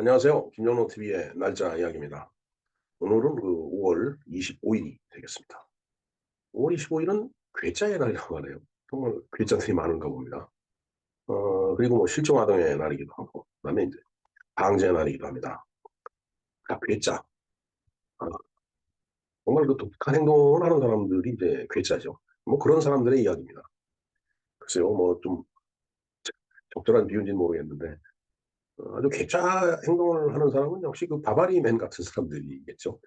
안녕하세요. 김영로 TV의 날짜 이야기입니다. 오늘은 5월 25일이 되겠습니다. 5월 25일은 괴짜의 날이라고 하네요. 정말 괴짜들이 많은가 봅니다. 그리고 뭐 실종아동의 날이기도 하고, 그다음에 이제 방제의 날이기도 합니다. 다 괴짜. 아, 정말 그 독특한 행동을 하는 사람들이 이제 괴짜죠. 뭐 그런 사람들의 이야기입니다. 글쎄요, 뭐 좀 적절한 비유인지는 모르겠는데, 아주 괴짜 행동을 하는 사람은 역시 그 바바리맨 같은 사람들이겠죠.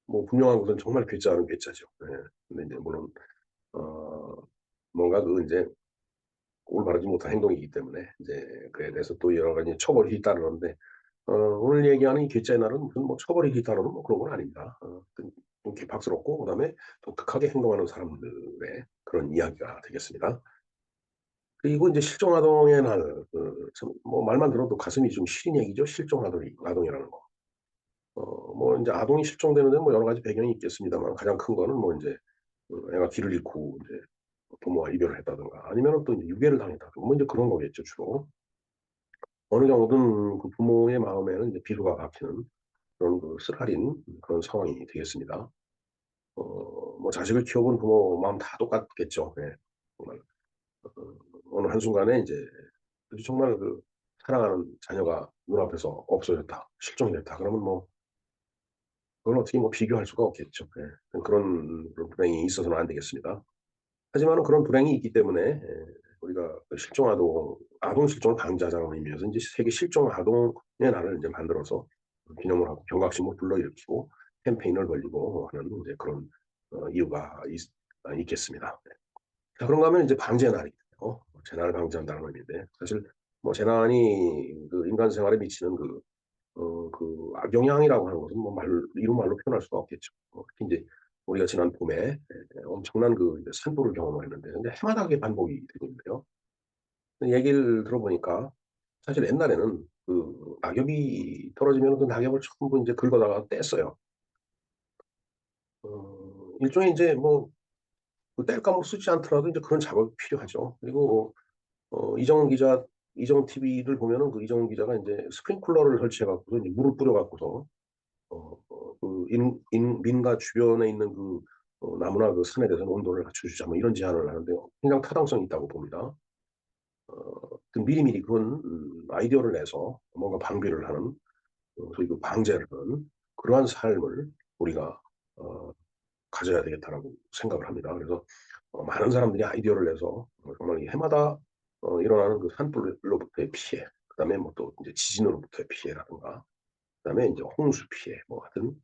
뭐 분명한 것은 정말 괴짜는 괴짜죠. 예. 근데 이제 물론 어 뭔가 그 이제 올바르지 못한 행동이기 때문에 이제 그에 대해서 또 여러 가지 처벌이 따르는데 오늘 얘기하는 이 괴짜의 날은 무슨 뭐 처벌이 따르는 뭐 그런 건 아닙니다. 좀 개팍스럽고 그다음에 독특하게 행동하는 사람들의 그런 이야기가 되겠습니다. 그리고 이제 실종 아동의 날, 참 뭐 말만 들어도 가슴이 좀 시린 얘기죠. 실종 아동이라는 거. 뭐 이제 아동이 실종되는 데는 뭐 여러 가지 배경이 있겠습니다만 가장 큰 거는 뭐 이제 애가 길을 잃고 이제 부모와 이별을 했다든가 아니면은 또 이제 유괴를 당했다든가 뭐 이제 그런 거겠죠, 주로. 어느 정도는 그 부모의 마음에는 이제 비루가 박히는 그런 그 쓰라린 그런 상황이 되겠습니다. 뭐 자식을 키워본 부모 마음 다 똑같겠죠. 예. 정말 어 어느 한순간에 이제 아주 정말 그 사랑하는 자녀가 눈앞에서 없어졌다. 실종이 됐다. 그러면 뭐 그건 어떻게 뭐 비교할 수가 없겠죠. 예. 그런 불행이 있어서는 안 되겠습니다. 하지만은 그런 불행이 있기 때문에 우리가 그 실종 아동 실종을 방지하자는 의미에서 인제 세계 실종 아동의 날을 인제 만들어서 기념을 하고 경각심을 불러일으키고 캠페인을 벌이고 하는 인제 그런 이유가 있겠습니다. 네. 자 그런가 하면 인제 방제 날이에요. 재난을 방지한다는 의미인데 사실 뭐 재난이 그 인간 생활에 미치는 그 악영향이라고 하는 것은 뭐 이루 말로 표현할 수가 없겠죠. 특히 인제 우리가 지난 봄에 엄청난 그 이제 산불을 경험을 했는데 근데 해마다 그게 반복이 되고 있는데요. 얘기를 들어보니까 사실 옛날에는 그 낙엽이 떨어지면 그 낙엽을 전부 인제 긁어다가 뗐어요. 일종의 인제 뭐 그 뗄까 뭐 쓰지 않더라도 인제 그런 작업이 필요하죠. 그리고 이정 TV를 보면은 그 이정 기자가 인제 스프링클러를 설치해 갖고서 이제 물을 뿌려 갖고서 그 민가 주변에 있는 그 나무나 그 산에 대해서는 온도를 낮춰주자 뭐 이런 제안을 하는데요. 굉장히 타당성이 있다고 봅니다. 그 미리미리 그런 아이디어를 내서 뭔가 방비를 하는 소위 그 방제를 하는 그러한 삶을 우리가 어 가져야 되겠다라고 생각을 합니다. 그래서 많은 사람들이 아이디어를 내서 정말 이 해마다 일어나는 그 산불로부터의 피해, 그다음에 뭐 또 이제 지진으로부터의 피해라든가 그다음에 인제 홍수 피해 뭐 하여튼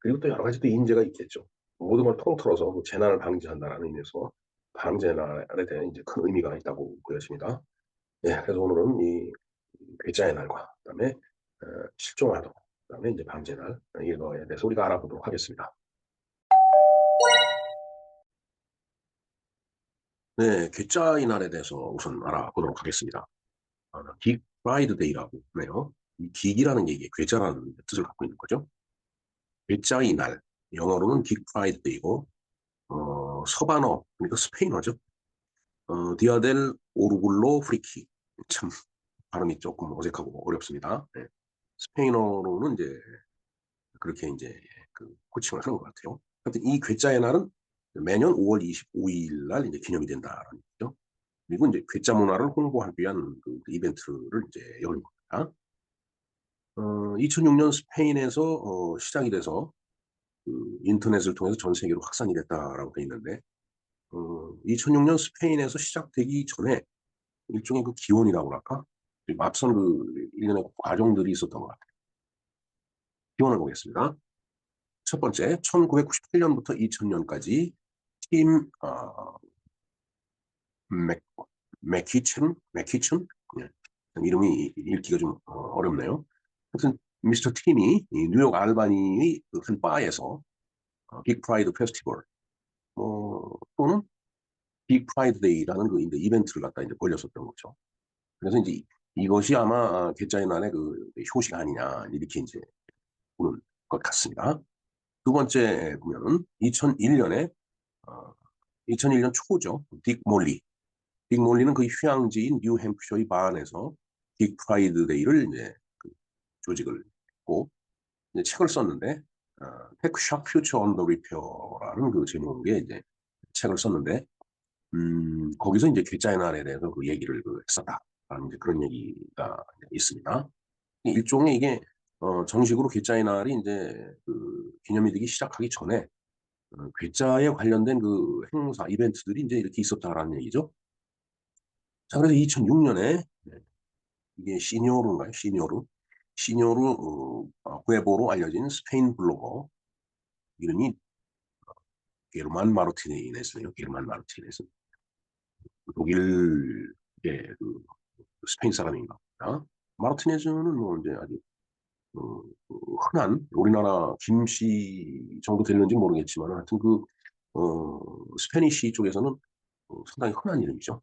그리고 또 여러 가지 또 인재가 있겠죠. 모든 걸 통틀어서 그 재난을 방지한다라는 의미에서 방재날에 대한 인제 큰 의미가 있다고 보여집니다. 예. 그래서 오늘은 이 괴짜의 날과 그다음에 실종 아동 그다음에 인제 방제날 이거에 대해서 우리가 알아보도록 하겠습니다. 네. 괴짜의 날에 대해서 우선 알아보도록 하겠습니다. 긱 프라이드 데이라고 하네요. 이 긱이라는 게 이게 괴짜라는 뜻을 갖고 있는 거죠. 괴짜의 날, 영어로는 긱 프라이드 데이고 서반어 그러니까 스페인어죠. 디아 델 오르굴로 프리키. 참 발음이 조금 어색하고 어렵습니다. 네. 스페인어로는 이제 그렇게 인제 그 호칭을 하는 것 같아요. 하여튼 이 괴짜의 날은 매년 5월 25일 날 인제 기념이 된다라는 거죠. 그리고 인제 괴짜 문화를 홍보하기 위한 그 이벤트를 인제 여는 겁니다. 2006년 스페인에서 시작이 돼서 그 인터넷을 통해서 전 세계로 확산이 됐다라고 돼 있는데 2006년 스페인에서 시작되기 전에 일종의 그 기원이라고 할까? 그 앞선 그 일련의 과정들이 있었던 것 같아요. 기원을 보겠습니다. 첫 번째 1998 년부터 2000 년까지 팀 맥 맥키춘? 예. 이름이 읽기가 좀 어렵네요. 하여튼 미스터 팀이 이 뉴욕 알바니의 그 한 바에서 빅 프라이드 페스티벌 또는 빅 프라이드 데이라는 그 인제 이벤트를 갖다 인제 벌였었던 거죠. 그래서 인제 이것이 아마 괴짜의 날의 그 효시가 아니냐 이렇게 인제 보는 것 같습니다. 두 번째 보면은 2001 년에 어 2001년 초죠. 딕 몰리는 그 휴양지인 뉴햄프셔의 바한에서 빅 프라이드 데이를 인제 조직을 했고 이제 책을 썼는데 테크 샥 퓨처 언더 리페어라는 그 제목의 이제 책을 썼는데 거기서 이제 괴짜의 날에 대해서 그 얘기를 했었다라는 이제 그런 얘기가 있습니다. 일종의 이게 정식으로 괴짜의 날이 이제 그 기념이 되기 시작하기 전에 괴짜에 관련된 그 행사, 이벤트들이 이제 이렇게 있었다라는 얘기죠. 자, 그래서 2006년에 이게 시뇨르인가요? 시뇨르 후에보로 알려진 스페인 블로거 이름이 게르만 마르티네스예요. 게르만 마르티네스. 독일의 그 스페인 사람인가 보다. 마르티네즈는 뭐 이제 아주 흔한 우리나라 김씨 정도 되는지 모르겠지만 하여튼 스페니쉬 쪽에서는 상당히 흔한 이름이죠.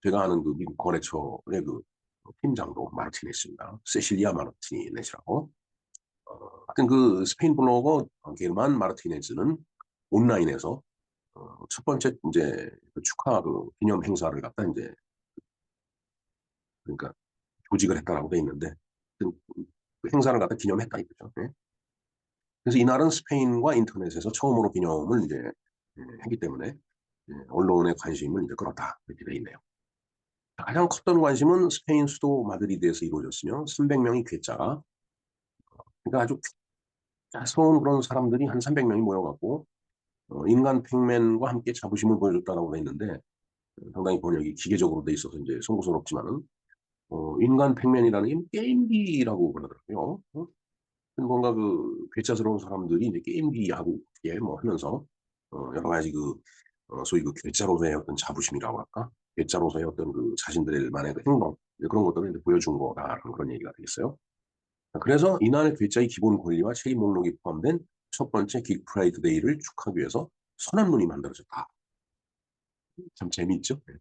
제가 아는 그 미국 거래처의 그 팀장도 마르티네스입니다. 세실리아 마르티네스라고. 하여튼 그 스페인 블로거 게르만 마르티네즈는 온라인에서 첫 번째 이제 그 축하 그 기념 행사를 갖다 이제 그러니까 조직을 했다라고 돼 있는데 그 행사를 갖다 기념했다 이거죠. 네. 그래서 이날은 스페인과 인터넷에서 처음으로 기념을 이제 했기 때문에 언론의 관심을 이제 끌었다 이렇게 돼 있네요. 가장 컸던 관심은 스페인 수도 마드리드에서 이루어졌으며 300명이 괴짜가 그러니까 아주 짜스러운 그런 사람들이 한 300명이 모여갖고 인간 팩맨과 함께 자부심을 보여줬다라고 돼 있는데 상당히 번역이 기계적으로 돼 있어서 이제 송구스럽지만은 인간 팩맨이라는 게 게임기라고 그러더라고요. 뭔가 그 괴짜스러운 사람들이 이제 게임기하고 뭐 하면서 여러 가지 소위 그 괴짜로서의 어떤 자부심이라고 할까? 괴짜로서의 어떤 그 자신들만의 그 행동 그런 것들을 이제 보여준 거다라는 그런 얘기가 되겠어요. 그래서 이날 괴짜의 기본 권리와 책임 목록이 포함된 첫 번째 긱 프라이드 데이를 축하하기 위해서 선언문이 만들어졌다. 참 재미있죠? 네.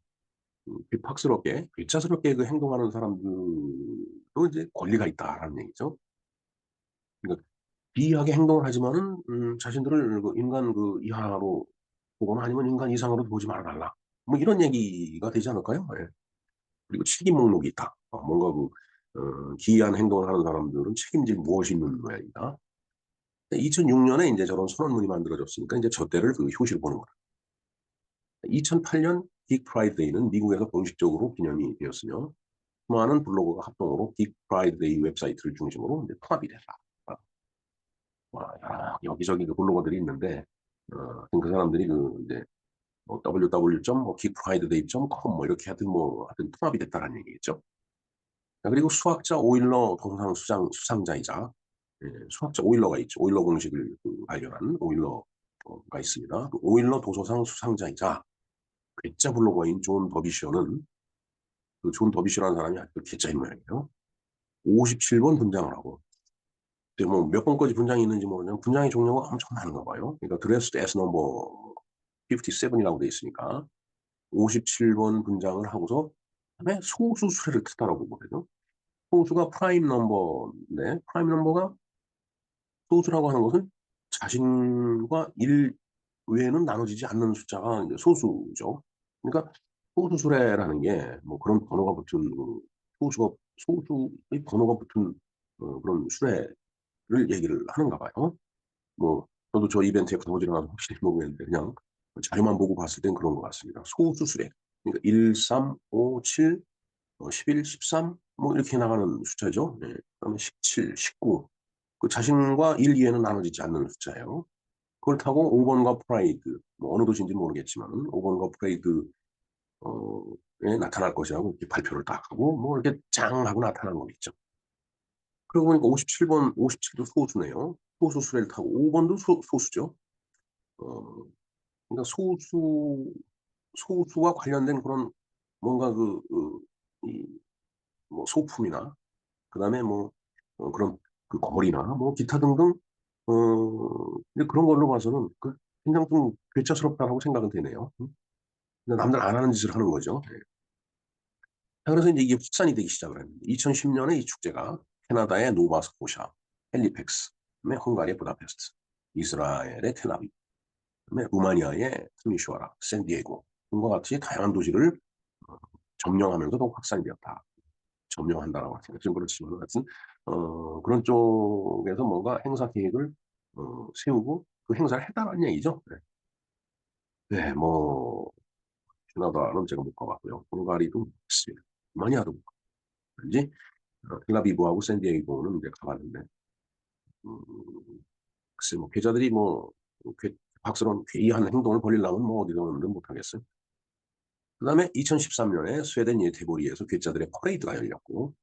비팍스럽게, 괴짜스럽게 그 행동하는 사람들도 이제 권리가 있다라는 얘기죠. 그러니까 비하게 행동을 하지만은 자신들을 그 인간 그 이하로 보거나 아니면 인간 이상으로 보지 말아달라. 뭐 이런 얘기가 되지 않을까요? 예. 그리고 책임 목록이 있다. 뭔가 기이한 행동을 하는 사람들은 책임질 무엇이 있는 모양이다. 2006년에 이제 저런 선언문이 만들어졌으니까 이제 저 때를 그 효시를 보는 거다. 2008년 빅 프라이데이는 미국에서 공식적으로 기념이 되었으며 수많은 블로그가 합동으로 빅 프라이데이 웹사이트를 중심으로 이제 통합이 됐다. 여기저기 그 블로거들이 있는데 그 사람들이 그 이제 뭐 www.geekprideday.com 뭐 이렇게 하여튼 통합이 됐다는 얘기겠죠. 그리고 수학자 오일러 도서상 수상자이자 수학자 오일러가 있죠. 오일러 공식을 발견한 오일러가 있습니다. 그 오일러 도서상 수상자이자 괴짜 블로거인 존 더비셔는 그 존 더비셔라는 사람이 아주 괴짜인 모양이에요. 57번 분장을 하고 뭐 몇 번까지 분장이 있는지 모르지만 분장의 종류가 엄청 많은가 봐요. 그러니까 드레스드 에스 넘버 57이라고 돼 있으니까 57번 분장을 하고서 그다음에 소수 수레를 타다라고 보거든요. 소수가 프라임 넘버인데 프라임 넘버가 소수라고 하는 것은 자신과 1 외에는 나눠지지 않는 숫자가 이제 소수죠. 그러니까 소수 수레라는 게 뭐 그런 번호가 붙은 소수의 번호가 붙은 그런 수레를 얘기를 하는가 봐요. 뭐 저도 저 이벤트에 가보지 않아서 확실히 모르겠는데 그냥 자료만 보고 봤을 땐 그런 것 같습니다. 소수 수레. 그러니까 1, 3, 5, 7, 11, 13, 뭐 이렇게 나가는 숫자죠. 네. 그다음에 17, 19. 그 자신과 1, 2에는 나눠지지 않는 숫자예요. 그렇다고 5번과 프라이드, 뭐 어느 도시인지 모르겠지만 5번과 프라이드에 나타날 것이라고 이렇게 발표를 딱 하고 뭐 이렇게 짱 하고 나타난 거겠죠. 그러고 보니까 57번, 57도 소수네요. 소수 수레를 타고 5번도 소수죠. 어, 그러니까 소수와 관련된 그런 뭔가 뭐 소품이나 그다음에 뭐 그런 그 거리나 뭐 기타 등등 근데 그런 걸로 봐서는 굉장히 좀 괴짜스럽다라고 생각은 되네요. 근데 남들 안 하는 짓을 하는 거죠. 네. 그래서 이제 이게 확산이 되기 시작을 했는데 2010년에 이 축제가 캐나다의 노바스코샤, 헬리팩스, 그다음에 헝가리의 부다페스트, 이스라엘의 텔아비브, 그다음에 루마니아의 트미슈아라, 샌디에고 등과 같이 다양한 도시를 점령하면서 도 확산이 되었다. 점령한다라고 하죠. 좀 그렇지만 하여튼 그런 쪽에서 뭔가 행사 계획을 세우고 그 행사를 했다라는 얘기죠. 네. 네. 뭐 캐나다는 제가 못 가 봤고요. 헝가리도 못 갔습니다. 루마니아도 못 갔는지 텔아비브하고 샌디에이고는 이제 가 봤는데 음 글쎄 뭐 괴짜들이 뭐 괴 박스런 괴이한 행동을 벌이려면 뭐 어디서는 못 하겠어요. 그다음에 2013 년에 스웨덴 예테보리에서 괴짜들의 퍼레이드가 열렸고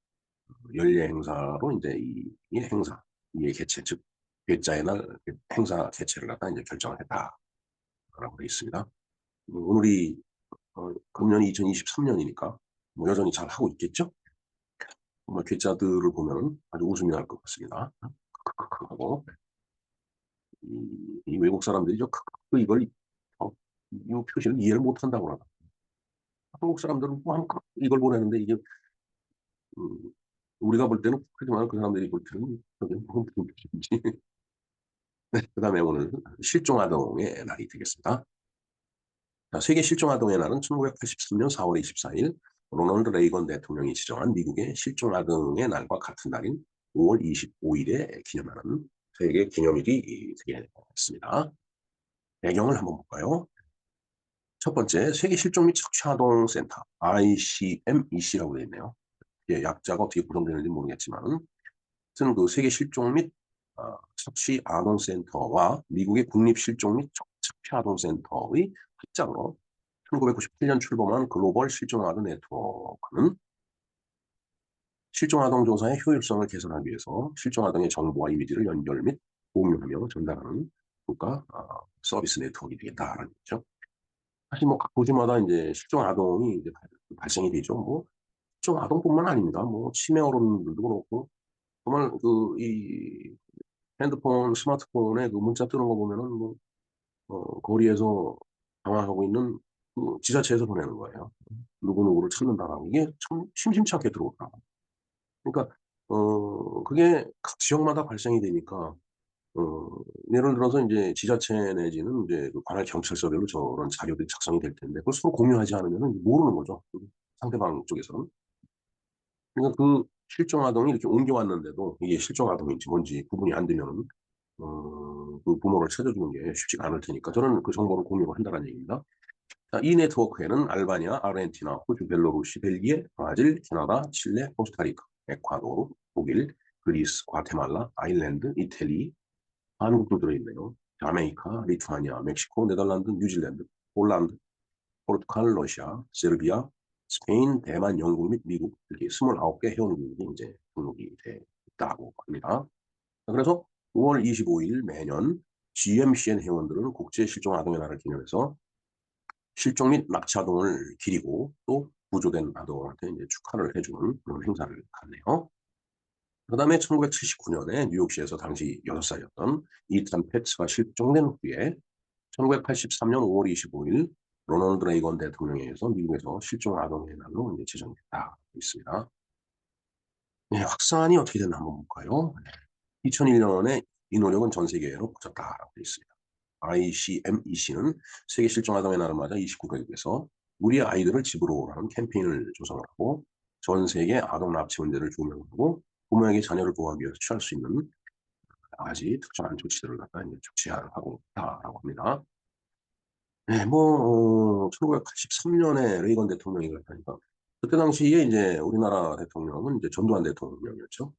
연례 행사로 인제 이 행사 이의 개최 즉 괴짜의 날 행사 개최를 갖다 인제 결정을 했다라고 되어 있습니다. 오늘이 금년이 2023 년이니까 뭐 여전히 잘하고 있겠죠? 정말 괴짜들을 보면은 아주 웃음이 날 것 같습니다. 크크크크 하고 이 외국 사람들이죠. 크크크 이걸 어 이 표시를 이해를 못 한다고 그러나. 한국 사람들은 뭐 크 이걸 보내는데 이게 음 우리가 볼 때는 크지만 그 사람들이 볼 때는 저게 무슨 뜻인지. 그다음에 오늘 실종 아동의 날이 되겠습니다. 자, 세계 실종 아동의 날은 1983년 4월 24일 로널드 레이건 대통령이 지정한 미국의 실종 아동의 날과 같은 날인 5월 25일에 기념하는 세계 기념일이 되겠습니다. 배경을 한번 볼까요? 첫 번째, 세계 실종 및 척취 아동 센터 ICMEC라고 되어 있네요. 예, 약자가 어떻게 구성되는지 모르겠지만 하여튼 그 세계 실종 및 척취 아동 센터와 미국의 국립 실종 및 척취 아동 센터의 합작으로 1997년 출범한 글로벌 실종 아동 네트워크는 실종 아동 조사의 효율성을 개선하기 위해서 실종 아동의 정보와 이미지를 연결 및 공유하며 전달하는 국가 서비스 네트워크가 되겠다라는 거죠. 사실 뭐 각 도시마다 인제 실종 아동이 이제 발생이 되죠. 뭐 실종 아동뿐만 아닙니다. 뭐 치매 어른들도 그렇고 정말 그 이 핸드폰, 스마트폰에 그 문자 뜨는 거 보면은 뭐 거리에서 당황하고 있는 그 지자체에서 보내는 거예요. 누구누구를 찾는다라고. 이게 참 심심치 않게 들어오더라고요. 그러니까 그게 각 지역마다 발생이 되니까 어 예를 들어서 인제 지자체 내지는 인제 그 관할 경찰서별로 저런 자료들이 작성이 될 텐데 그걸 서로 공유하지 않으면은 모르는 거죠, 상대방 쪽에서는. 그러니까 그 실종 아동이 이렇게 옮겨왔는데도 이게 실종 아동인지 뭔지 구분이 안 되면은 그 부모를 찾아주는 게 쉽지가 않을 테니까 저는 그 정보를 공유를 한다는 얘기입니다. 자, 이 네트워크에는 알바니아, 아르헨티나, 호주, 벨로루시, 벨기에, 브라질, 캐나다, 칠레, 코스타리카, 에콰도르, 독일, 그리스, 과테말라, 아일랜드, 이태리, 한국도 들어있네요. 자메이카, 리투아니아, 멕시코, 네덜란드, 뉴질랜드, 폴란드, 포르투갈, 러시아, 세르비아, 스페인, 대만, 영국 및 미국 이렇게 29개 회원국이 이제 등록이 돼 있다고 합니다. 그래서 5월 25일 매년 GMCN 회원들은 국제 실종 아동의 날을 기념해서 실종 및 납치 아동을 기리고 또 구조된 아동한테 이제 축하를 해주는 그런 행사를 갖네요. 그다음에 1979년에 뉴욕시에서 당시 6살이었던 이탄 패츠가 실종된 후에 1983년 5월 25일 로널드 레이건 대통령에 의해서 미국에서 실종 아동의 날로 이제 지정됐다 있습니다. 네, 확산이 어떻게 됐나 한번 볼까요? 2001년에 이 노력은 전 세계로 퍼졌다라고 되어 있습니다. ICMEC는 세계 실종 아동의 날을 맞아 29개국에서 "우리 아이들을 집으로 오라는 캠페인을 조성을 하고 전 세계 아동 납치 문제를 조명하고 부모에게 자녀를 보호하기 위해서 취할 수 있는 여러 가지 특정한 조치들을 갖다 이제 하고 있다라고 합니다. 네, 뭐 1983 년에 레이건 대통령이 그랬다니까 그때 당시에 이제 우리나라 대통령은 이제 전두환 대통령이었죠.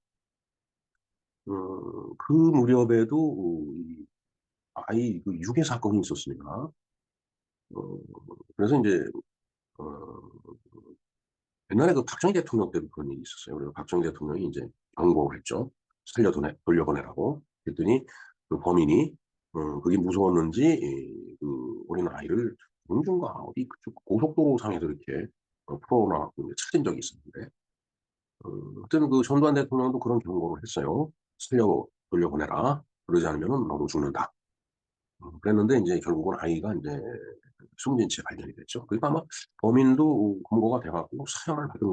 그 무렵에도 이 아이 그 유괴 사건이 있었습니다. 어 그래서 인제 어 옛날에 그 박정희 대통령 때도 그런 일이 있었어요. 그래서 박정희 대통령이 인제 경고를 했죠. 돌려보내라고. 그랬더니 그 범인이 그게 무서웠는지 그 어린아이를 공중과 어디 그쪽 고속도로 상에서 이렇게 풀어놔 갖고 이제 찾은 적이 있었는데 그때는 그 전두환 대통령도 그런 경고를 했어요. 돌려보내라. 그러지 않으면은 너도 죽는다." 그랬는데 인제 결국은 아이가 인제 숨진 채 발견이 됐죠. 그러니까 아마 범인도 검거가 돼 갖고 사형을 받은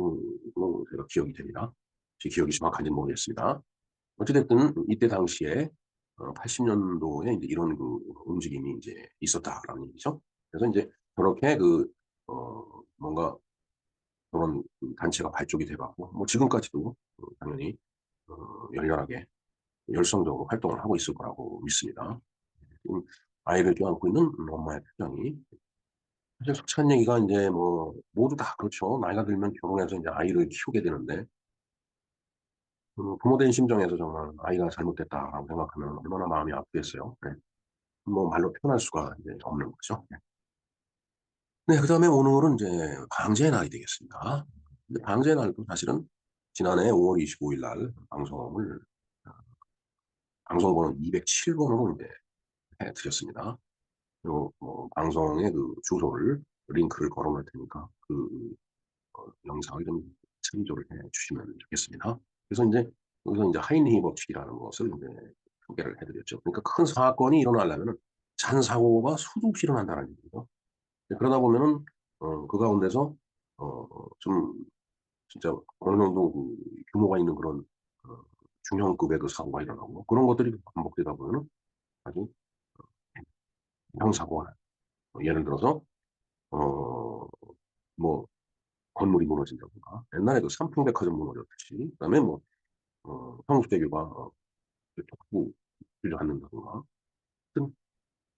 걸로 제가 기억이 됩니다. 제 기억이 정확한지는 모르겠습니다. 어찌 됐든 이때 당시에 80 년도에 인제 이런 그 움직임이 인제 있었다라는 얘기죠. 그래서 인제 저렇게 그 뭔가 그런 그 단체가 발족이 돼 갖고 뭐 지금까지도 당연히 열렬하게 열성적으로 활동을 하고 있을 거라고 믿습니다. 지금 아이를 껴안고 있는 엄마의 표정이 사실 속찬 얘기가 이제 뭐 모두 다 그렇죠. 나이가 들면 결혼해서 이제 아이를 키우게 되는데 부모된 심정에서 정말 '아이가 잘못됐다.'라고 생각하면 얼마나 마음이 아프겠어요. 네. 뭐 말로 표현할 수가 이제 없는 거죠. 네. 네, 그다음에 오늘은 이제 방제의 날이 되겠습니다. 근데 방제의 날도 사실은 지난해 5월 25일 날 방송을 방송 번호 207 번으로 이제 해 드렸습니다. 그리고 방송의 그 주소를 링크를 걸어 놓을 테니까 영상을 좀 참조를 해 주시면 좋겠습니다. 그래서 인제 여기서 인제 하이니버 튀라는 것을 인제 소개를 해 드렸죠. 그러니까 큰 사건이 일어나려면은 잔 사고가 수도 없이 일어난다는 얘기죠. 네, 그러다 보면은 그 가운데서 좀 진짜 어느 정도 그 규모가 있는 그런 어 중형급의 그 사고가 일어나고 그런 것들이 반복되다 보면은 아주 형사고가 나요. 예를 들어서 어 뭐 건물이 무너진다든가 옛날에 그 삼풍백화점 무너졌듯이 그다음에 뭐 성수대교가 족구 주저앉는다든가 하여튼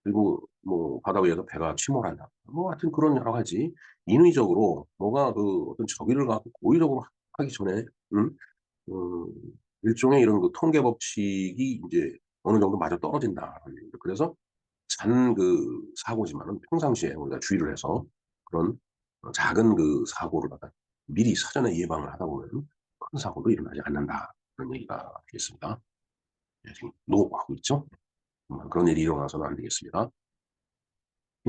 그리고 뭐 바다 위에서 배가 침몰한다. 뭐 하여튼 그런 여러 가지 인위적으로 뭐가 그 어떤 저기를 갖고 고의적으로 하기 전에 음 음 일종의 이런 그 통계 법칙이 인제 어느 정도 맞아떨어진다라는 얘기죠. 그래서 사고지만은 평상시에 우리가 주의를 해서 그런 작은 그 사고를 갖다 미리 사전에 예방을 하다 보면은 큰 사고도 일어나지 않는다. 그런 얘기가 되겠습니다. 예, 지금 노하고 있죠. 그런 일이 일어나서는 안 되겠습니다.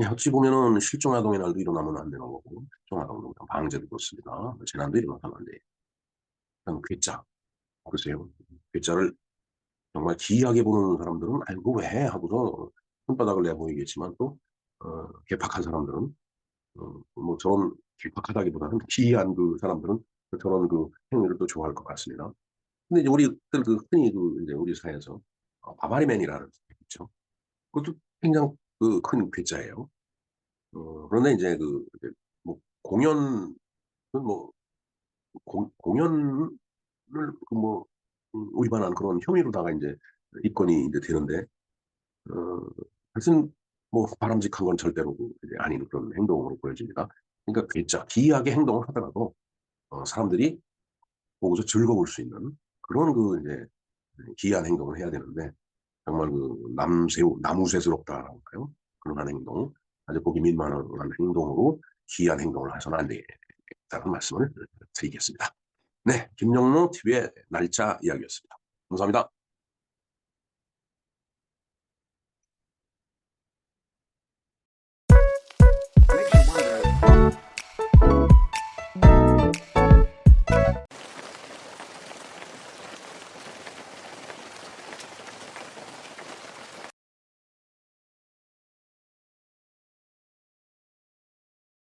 예, 어찌 보면은 실종 아동의 날도 일어나면 안 되는 거고 실종 아동도 방제도 그렇습니다. 재난도 일어나서는 안 돼요. 그다음 괴짜. 글쎄요. 괴짜를 정말 기이하게 보는 사람들은 '아이고 왜?' 하고서 손바닥을 내보이겠지만 또 괴팍한 사람들은 뭐 저런 괴팍하다기보다는 기이한 그 사람들은 저런 그 행위를 또 좋아할 것 같습니다. 근데 이제 우리들 그 흔히 그 인제 우리 사회에서 바바리맨이라는 게 있죠. 그것도 굉장히 그 큰 괴짜예요. 그런데 인제 이제 뭐 공연은 뭐 공연을 그 뭐 위반한 그런 혐의로다가 인제 입건이 인제 되는데 어 하여튼 뭐 바람직한 건 절대로 이제 아닌 그런 행동으로 보여집니다. 그러니까 괴짜 기이하게 행동을 하더라도 사람들이 보고서 즐거울 수 있는 그런 그 이제 기이한 행동을 해야 되는데 정말 그 나무새스럽다라고 할까요? 그러한 행동, 아주 보기 민망한 행동으로 기이한 행동을 해서는 안 되겠다는 말씀을 드리겠습니다. 네. 김영로 TV의 날짜 이야기였습니다. 감사합니다.